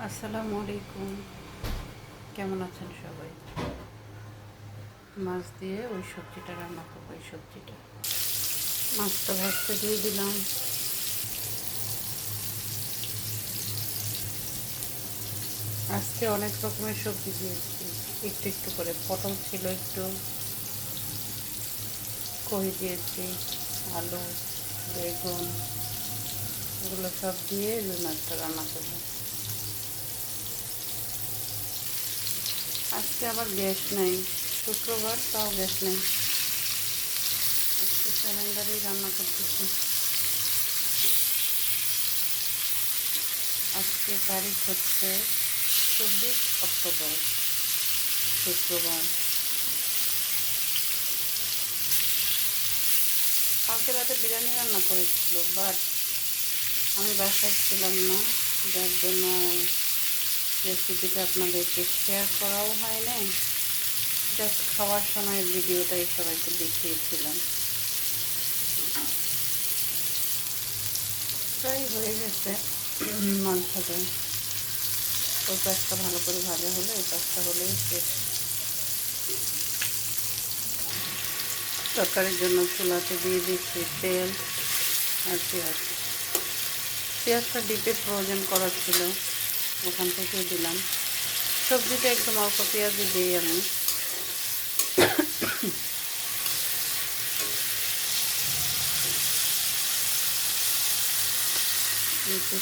আসসালামু আলাইকুম। কেমন আছেন সবাই? মাছ দিয়ে ওই সবজিটা রান্না করবো। এই সবজিটা মাছটা ভাজতে দিয়ে দিলাম। আজকে অনেক রকমের সবজি দিয়েছি, একটু একটু করে। পটল ছিল একটু, কই দিয়েছি, আলু, বেগুন, এগুলো সব দিয়ে রুই মাছটা রান্না করবো। আজকে আবার গ্যাস নেই, শুক্রবার, তাও গ্যাস নেই। আজকে সিলিন্ডারেই রান্না করতেছি। আজকে তারিখ হচ্ছে 24 অক্টোবর, শুক্রবার। কালকে রাতে বিরিয়ানি রান্না করেছিল, বাট আমি বাসায় ছিলাম না, যার জন্য রেসিপিটা আপনাদেরকে শেয়ার করাও হয় নাই। জাস্ট খাওয়ার সময় ভিডিওটাই সবাইকে দেখিয়েছিলাম। প্রায় হয়ে গেছে মাংসটা। ওই পাশটা ভালো করে ভাজা হলে এই পাশটা হলেই শেষ। তরকারির জন্য চুলাতে দিয়ে দিচ্ছি তেল আর পেঁয়াজ। পেঁয়াজটা ডিপে ফ্রোজেন করা ছিল, ওখান থেকেই দিলাম। সবজিটা একদম অল্প পেঁয়াজই দিই আমি।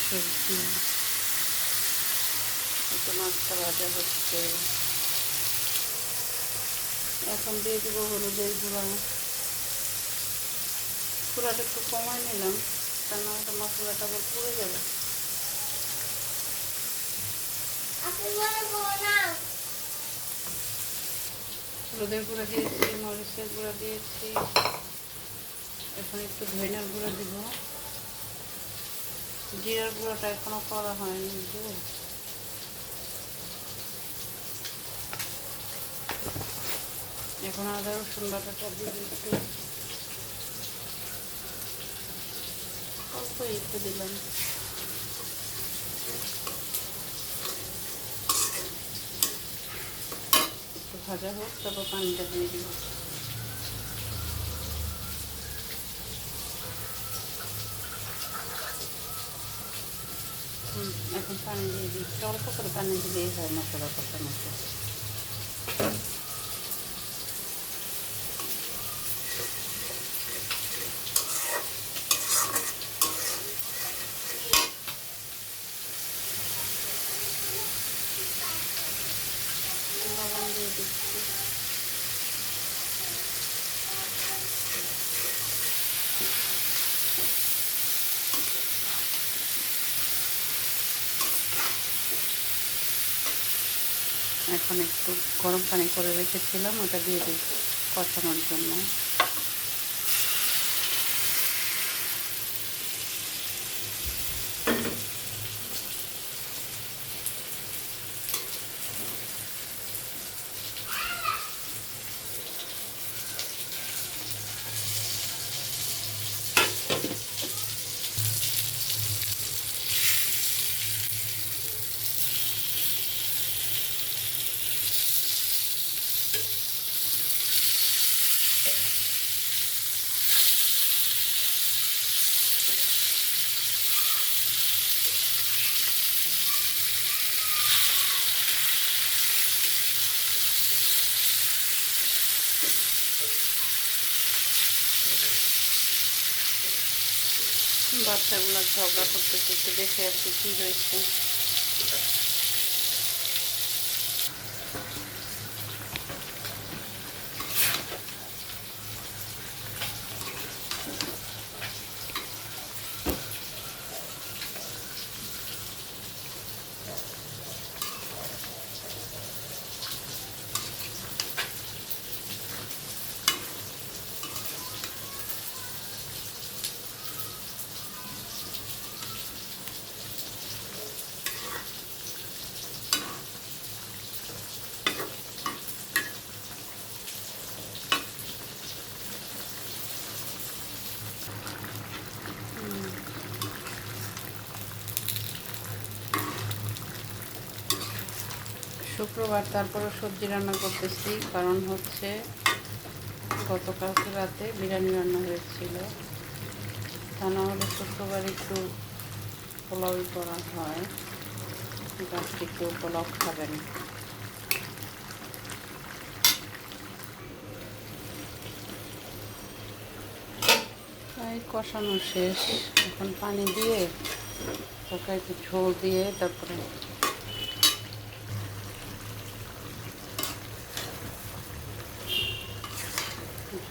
সবজি একটু মাছটা ভাজা হচ্ছে। এখন দিয়ে দিব হলুদের গুঁড়া। গুঁড়াটা একটু কমাই নিলাম, তা না হলে মশলাটা আবার পুড়ে যাবে। হলুদের গুঁড়া দিয়েছি, মরিচের গুঁড়া দিয়েছি। এখন একটু ধনিয়ার গুঁড়া দিব। জিরার গুঁড়াটা এখনো করা হয়নি। এখন আদা রসুন বাটাটা দিয়ে একটু অল্প একটু দিলাম। একটু ভাজা হোক, তারপর পানিটা দিয়ে দিব। এখন পানি দিয়ে দিচ্ছি, অল্প করে পানি দিলেই হয় মশলা কষানোতে। লবণ দিয়ে দিচ্ছি। এখন একটু গরম পানি করে রেখেছিলাম, ওটা দিয়ে দিই কষানোর জন্য। বাচ্চাগুলো ঝগড়া করতেছে, একটু দেখে আসছি কী হয়েছে। শুক্রবার, তারপরে সবজি রান্না করতেছি, কারণ হচ্ছে গতকালকে রাতে বিরিয়ানি রান্না হয়েছিল। তা না হলে শুক্রবার একটু পোলাওই করা হয়, আজকে কেউ পোলাও খাবেন। তাই কষানো শেষ, এখন পানি দিয়ে ওকে একটু ঝোল দিয়ে তারপরে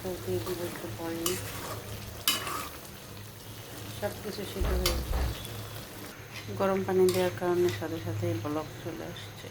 ঝোল দিয়ে দিব একটু পরে, সব কিছু সিদ্ধ হয়ে গরম পানি দেওয়ার কারণে সাথে সাথে ব্লক চলে আসছে।